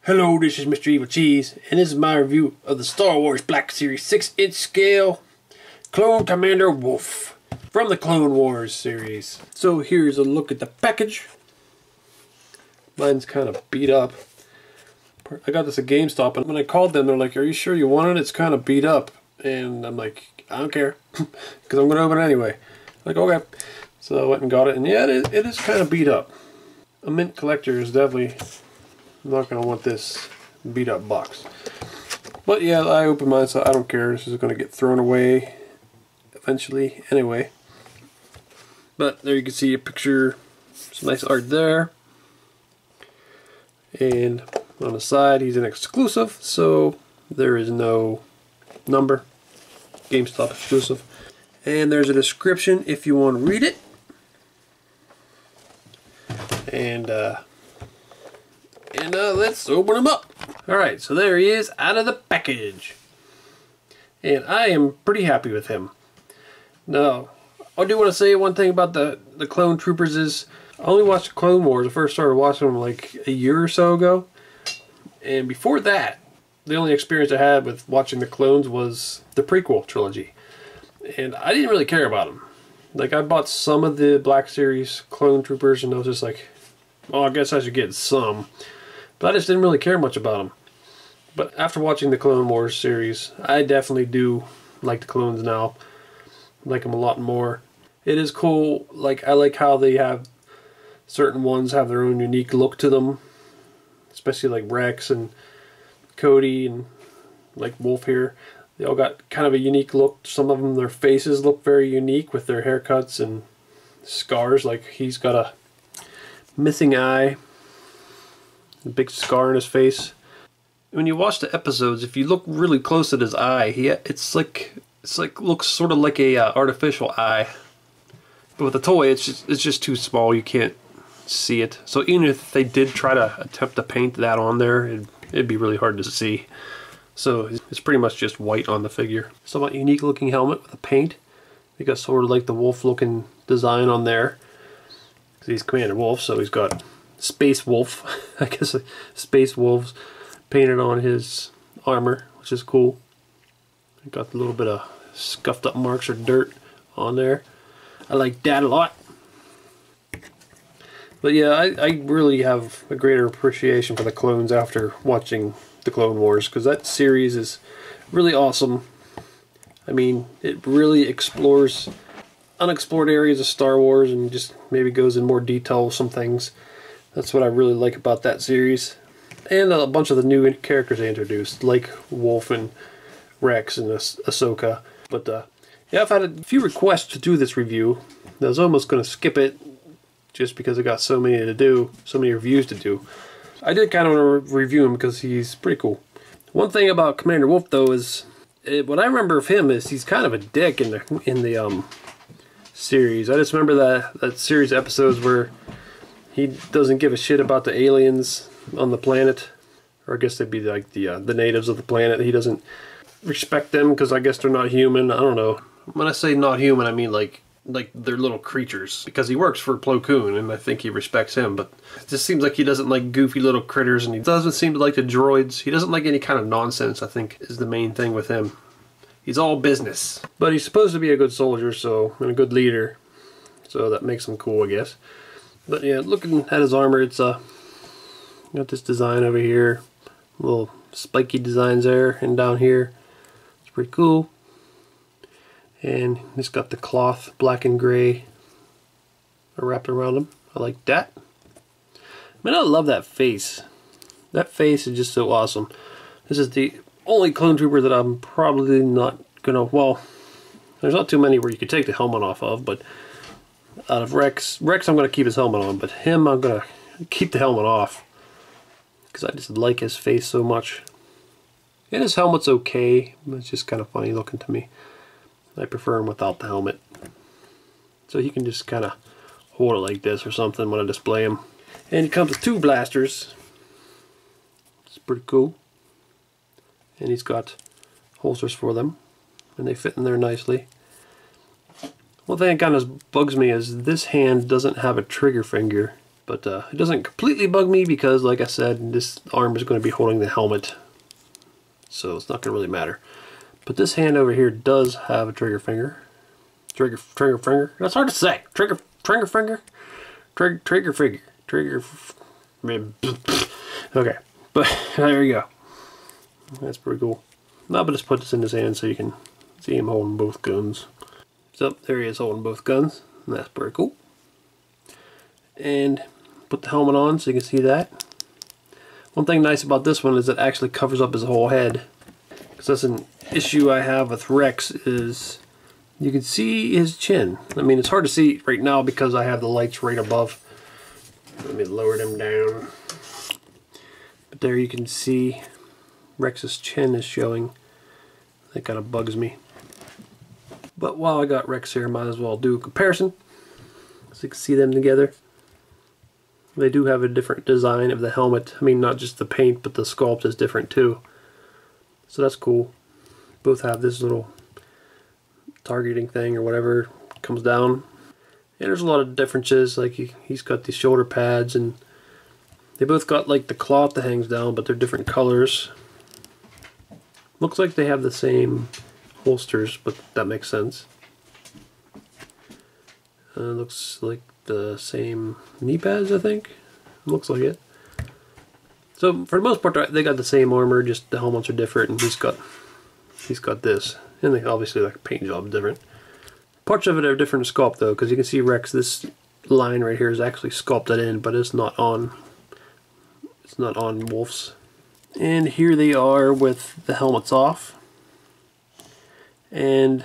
Hello, this is Mr. Evilcheese, and this is my review of the Star Wars Black Series 6-inch scale Clone Commander Wolffe from the Clone Wars series. So here's a look at the package. Mine's kind of beat up. I got this at GameStop, and when I called them, they're like, "Are you sure you want it? It's kind of beat up." And I'm like, "I don't care, because I'm going to open it anyway." Like, okay. So I went and got it, and yeah, it is kind of beat up. A mint collector is definitely not going to want this beat up box. But yeah, I opened mine, so I don't care. This is going to get thrown away eventually anyway. But there you can see a picture, some nice art there. And on the side, he's an exclusive, so there is no number. GameStop exclusive. And there's a description if you want to read it. And let's open him up. Alright, so there he is out of the package. And I am pretty happy with him. Now, I do want to say one thing about the Clone Troopers is I only watched the Clone Wars. I first started watching them like a year or so ago. And before that, the only experience I had with watching the clones was the prequel trilogy. And I didn't really care about them. Like, I bought some of the Black Series Clone Troopers, and I was just like, well, I guess I should get some. But I just didn't really care much about them. But after watching the Clone Wars series, I definitely do like the clones now. I like them a lot more. It is cool. Like, I like how they have certain ones have their own unique look to them. Especially like Rex and Cody and like Wolffe here. They all got kind of a unique look. Some of them, their faces look very unique with their haircuts and scars. Like, he's got a missing eye. A big scar on his face. When you watch the episodes, if you look really close at his eye, it's like looks sort of like a artificial eye. But with the toy, it's just too small. You can't see it. So even if they did try to attempt to paint that on there, it'd be really hard to see. So it's pretty much just white on the figure. Somewhat unique looking helmet with a paint. They got sort of like the wolf looking design on there. He's Commander Wolffe, so he's got Space Wolf, I guess Space Wolves painted on his armor, which is cool. Got a little bit of scuffed up marks or dirt on there. I like that a lot. But yeah, I really have a greater appreciation for the clones after watching the Clone Wars, because that series is really awesome. I mean, it really explores unexplored areas of Star Wars and just maybe goes in more detail with some things. That's what I really like about that series. And a bunch of the new characters they introduced, like Wolffe and Rex and Ahsoka. But yeah, I've had a few requests to do this review. I was almost going to skip it just because I got so many to do, so many reviews to do. I did kind of want to review him because he's pretty cool. One thing about Commander Wolffe though is, what I remember of him is he's kind of a dick in the series. I just remember that series episodes where he doesn't give a shit about the aliens on the planet, or I guess they'd be like the natives of the planet. He doesn't respect them because I guess they're not human. I don't know. When I say not human, I mean like they're little creatures, because he works for Plo Koon and I think he respects him, but it just seems like he doesn't like goofy little critters, and he doesn't seem to like the droids. He doesn't like any kind of nonsense, I think, is the main thing with him. He's all business. But he's supposed to be a good soldier, so, and a good leader, so that makes him cool, I guess. But yeah, looking at his armor, it's got this design over here, little spiky designs there and down here. It's pretty cool. And it's got the cloth, black and gray, wrapped around him. I like that. I mean, I love that face. That face is just so awesome. This is the only clone trooper that I'm probably not gonna, well, there's not too many where you could take the helmet off of, but out of Rex I'm gonna keep his helmet on, but him I'm gonna keep the helmet off because I just like his face so much. And his helmet's okay, but it's just kind of funny looking to me. I prefer him without the helmet. So he can just kind of hold it like this or something when I display him. And he comes with two blasters. It's pretty cool. And he's got holsters for them, and they fit in there nicely. One thing that kind of bugs me is this hand doesn't have a trigger finger. But it doesn't completely bug me because, like I said, this arm is going to be holding the helmet. So it's not going to really matter. But this hand over here does have a trigger finger. Trigger finger. That's hard to say. Trigger finger. Trigger finger. Okay. But there you go. That's pretty cool. Now I'll just put this in his hand so you can see him holding both guns. So there he is holding both guns. And that's pretty cool. And put the helmet on so you can see that. One thing nice about this one is it actually covers up his whole head. Because that's an issue I have with Rex, is you can see his chin. I mean, it's hard to see right now because I have the lights right above. Let me lower them down. But there you can see Rex's chin is showing. That kind of bugs me. But while I got Rex here, might as well do a comparison so you can see them together. They do have a different design of the helmet. I mean, not just the paint, but the sculpt is different too. So that's cool. Both have this little targeting thing or whatever comes down. And there's a lot of differences. Like he's got these shoulder pads, and they both got like the cloth that hangs down, but they're different colors. Looks like they have the same holsters, but that makes sense. Looks like the same knee pads, I think. Looks like it. So for the most part, they got the same armor, just the helmets are different, and he's got this, and they obviously like paint job different. Parts of it are different sculpt though, because you can see Rex. This line right here is actually sculpted in, but it's not on. It's not on Wolffe's. And here they are with the helmets off, and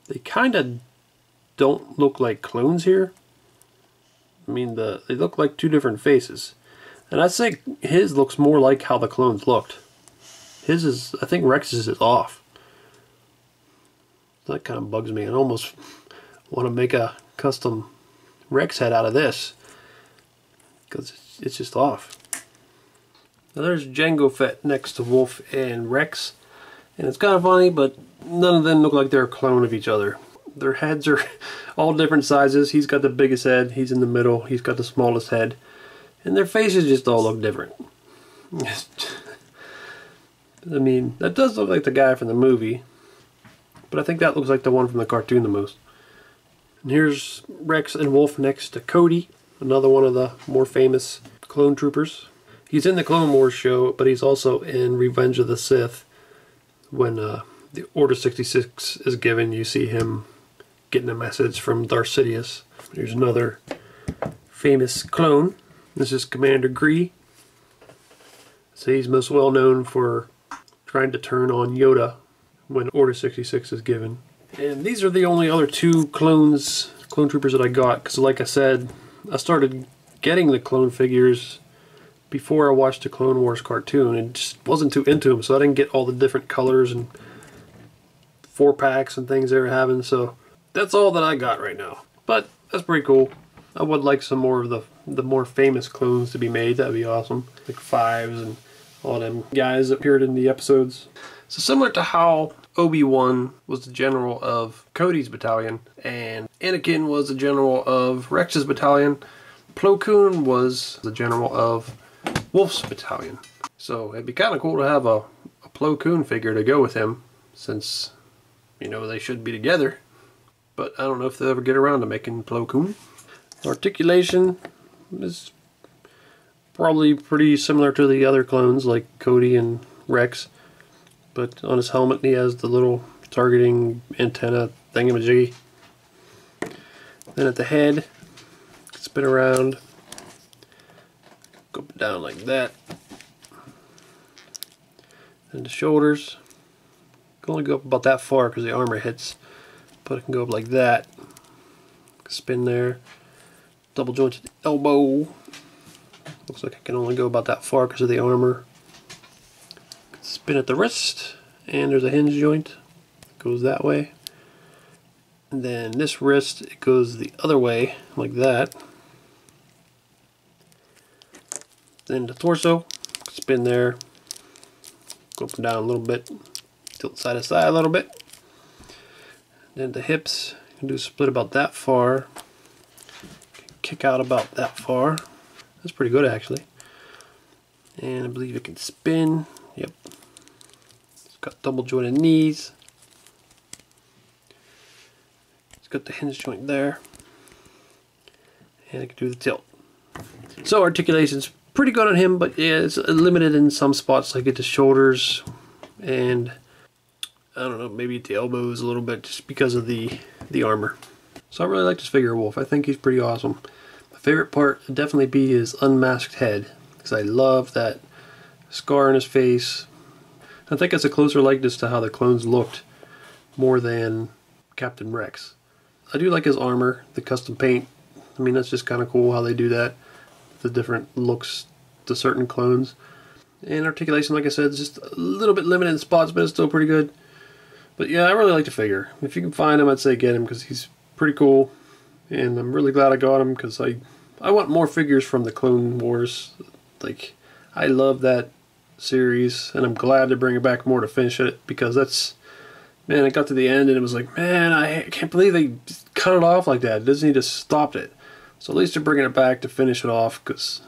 they kind of don't look like clones here. I mean, they look like two different faces. And I'd say his looks more like how the clones looked. His is, I think Rex's is off. That kind of bugs me. I almost want to make a custom Rex head out of this, because it's just off. Now there's Jango Fett next to Wolffe and Rex. And it's kind of funny, but none of them look like they're a clone of each other. Their heads are all different sizes. He's got the biggest head, he's in the middle, he's got the smallest head. And their faces just all look different. I mean, that does look like the guy from the movie, but I think that looks like the one from the cartoon the most. And here's Rex and Wolffe next to Cody, another one of the more famous clone troopers. He's in the Clone Wars show, but he's also in Revenge of the Sith. When the Order 66 is given, you see him getting a message from Darth Sidious. Here's another famous clone. This is Commander Gree. So he's most well known for trying to turn on Yoda when Order 66 is given. And these are the only other two clone troopers that I got, because like I said, I started getting the clone figures before I watched the Clone Wars cartoon and just wasn't too into them, so I didn't get all the different colors and 4-packs and things they were having, so that's all that I got right now. But that's pretty cool. I would like some more of the more famous clones to be made. That'd be awesome. Like Fives and all them guys that appeared in the episodes. So similar to how Obi-Wan was the general of Cody's battalion and Anakin was the general of Rex's battalion, Plo Koon was the general of Wolffe's battalion. So it'd be kind of cool to have a Plo Koon figure to go with him, since, you know, they should be together. But I don't know if they'll ever get around to making Plo Koon. Articulation is probably pretty similar to the other clones like Cody and Rex, but on his helmet he has the little targeting antenna thingamajiggy. Then at the head, spin around, go down like that. And the shoulders can only go up about that far because the armor hits, but it can go up like that. Spin there. Double jointed elbow. Looks like I can only go about that far because of the armor. Spin at the wrist, and there's a hinge joint. Goes that way. And then this wrist, it goes the other way, like that. Then the torso, spin there. Go up and down a little bit. Tilt side to side a little bit. Then the hips, you can do a split about that far. Kick out about that far. That's pretty good actually. And I believe it can spin. Yep. It's got double jointed knees. It's got the hinge joint there. And it can do the tilt. So articulation's pretty good on him, but yeah, it's limited in some spots, like at the shoulders and I don't know, maybe at the elbows a little bit, just because of the armor. So I really like this figure of Wolffe. I think he's pretty awesome. My favorite part would definitely be his unmasked head, because I love that scar on his face. I think it's a closer likeness to how the clones looked more than Captain Rex. I do like his armor, the custom paint. I mean, that's just kind of cool how they do that, the different looks to certain clones. And articulation, like I said, is just a little bit limited in spots, but it's still pretty good. But yeah, I really like the figure. If you can find him, I'd say get him, because he's pretty cool. And I'm really glad I got him, because I want more figures from the Clone Wars. Like, I love that series, and I'm glad to bring it back more to finish it, because that's, man, it got to the end and it was like, man, I can't believe they just cut it off like that. Disney just stopped it. So at least they're bringing it back to finish it off, because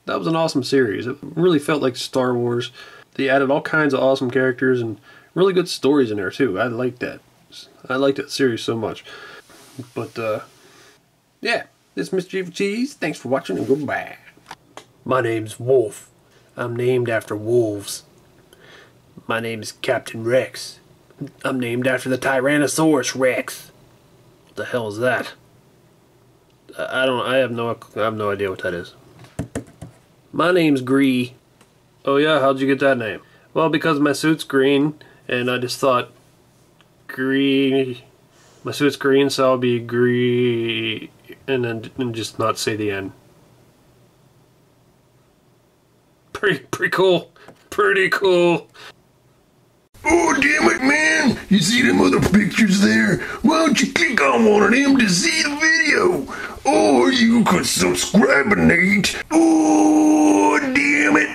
that was an awesome series. It really felt like Star Wars. They added all kinds of awesome characters and really good stories in there too. I liked that. I liked that series so much. But yeah, this is Mr. Evilcheese. Thanks for watching and goodbye. My name's Wolffe. I'm named after wolves. My name's Captain Rex. I'm named after the Tyrannosaurus Rex. What the hell is that? I have no idea what that is. My name's Gree. Oh yeah, how'd you get that name? Well, because my suit's green, and I just thought green. My suit's green, so I'll be Gree, and just not say the end. Pretty cool. Pretty cool. Oh, damn it, man. You see them other pictures there? Why don't you click on one of them to see the video? Or you could subscribe, Nate. Oh, damn it.